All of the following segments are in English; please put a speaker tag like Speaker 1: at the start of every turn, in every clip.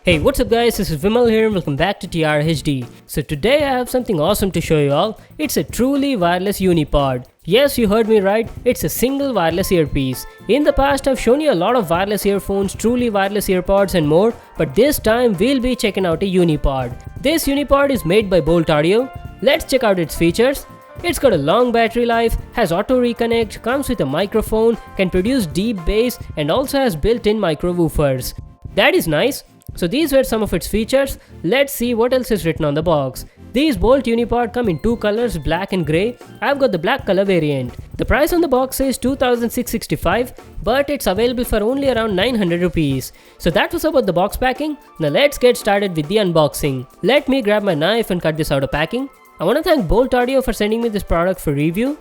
Speaker 1: Hey, what's up guys, this is Vimal here and welcome back to TRHD. So today I have something awesome to show you all. It's a truly wireless Unipod. Yes, you heard me right, it's a single wireless earpiece. In the past I've shown you a lot of wireless earphones, truly wireless earpods and more, but this time we'll be checking out a Unipod. This Unipod is made by Boult Audio. Let's check out its features. It's got a long battery life, has auto reconnect, comes with a microphone, can produce deep bass and also has built-in micro woofers. That is nice. So these were some of its features. Let's see what else is written on the box. These Boult Unipod come in two colors, black and grey. I've got the black color variant. The price on the box says 2665, but it's available for only around 900 rupees. So that was about the box packing. Now let's get started with the unboxing. Let me grab my knife and cut this out of packing. I want to thank Boult Audio for sending me this product for review.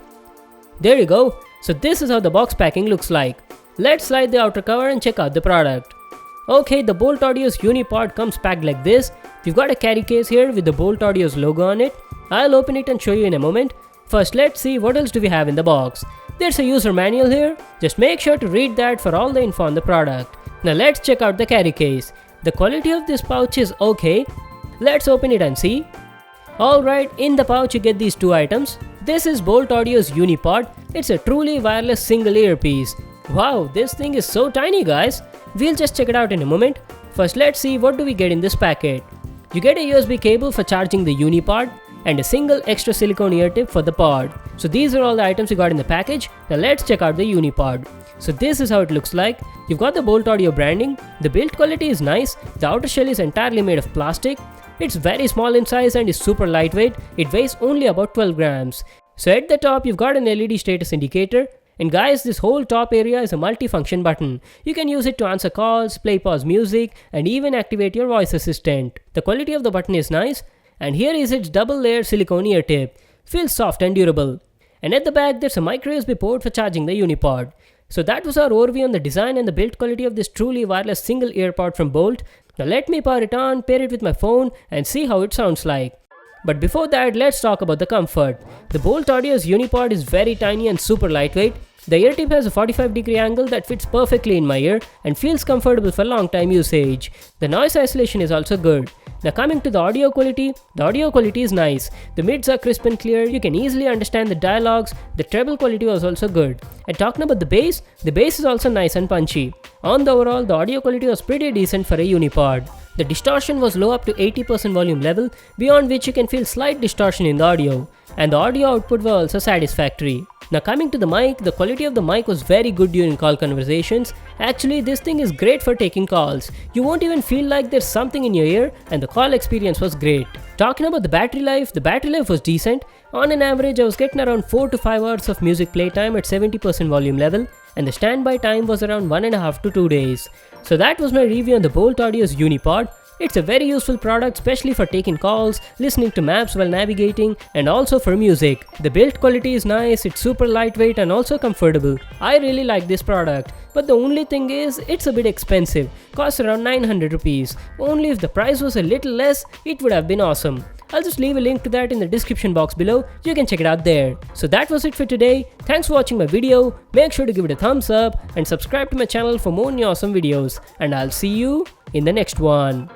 Speaker 1: There you go. So this is how the box packing looks like. Let's slide the outer cover and check out the product. Okay, the Boult Audio's Unipod comes packed like this. We've got a carry case here with the Boult Audio's logo on it. I'll open it and show you in a moment. First, let's see what else do we have in the box. There's a user manual here. Just make sure to read that for all the info on the product. Now let's check out the carry case. The quality of this pouch is okay. Let's open it and see. Alright, in the pouch you get these two items. This is Boult Audio's Unipod. It's a truly wireless single earpiece. Wow, this thing is so tiny guys. We'll just check it out in a moment. First, let's see what do we get in this packet. You get a USB cable for charging the Unipod and a single extra silicone ear tip for the pod. So these are all the items you got in the package. Now let's check out the Unipod. So this is how it looks like. You've got the Boult Audio branding. The build quality is nice. The outer shell is entirely made of plastic. It's very small in size and is super lightweight. It weighs only about 12 grams. So at the top you've got an LED status indicator. And guys, this whole top area is a multi-function button. You can use it to answer calls, play pause music, and even activate your voice assistant. The quality of the button is nice. And here is its double-layer silicone ear tip. Feels soft and durable. And at the back, there's a micro USB port for charging the Unipod. So that was our overview on the design and the build quality of this truly wireless single earpod from Boult. Now let me power it on, pair it with my phone, and see how it sounds like. But before that, let's talk about the comfort. The Boult Audio's Unipod is very tiny and super lightweight. The ear tip has a 45-degree angle that fits perfectly in my ear and feels comfortable for long time usage. The noise isolation is also good. Now coming to the audio quality is nice. The mids are crisp and clear, you can easily understand the dialogues, the treble quality was also good. And talking about the bass is also nice and punchy. On the overall, the audio quality was pretty decent for a Unipod. The distortion was low up to 80% volume level, beyond which you can feel slight distortion in the audio. And the audio output was also satisfactory. Now coming to the mic, the quality of the mic was very good during call conversations. Actually, this thing is great for taking calls. You won't even feel like there's something in your ear and the call experience was great. Talking about the battery life was decent. On an average, I was getting around 4 to 5 hours of music playtime at 70% volume level and the standby time was around 1.5 to 2 days. So that was my review on the Boult Audio's Unipod. It's a very useful product, especially for taking calls, listening to maps while navigating, and also for music. The build quality is nice, it's super lightweight and also comfortable. I really like this product, but the only thing is, it's a bit expensive, costs around 900 rupees. Only if the price was a little less, it would have been awesome. I'll just leave a link to that in the description box below, you can check it out there. So that was it for today, thanks for watching my video, make sure to give it a thumbs up and subscribe to my channel for more new awesome videos. And I'll see you in the next one.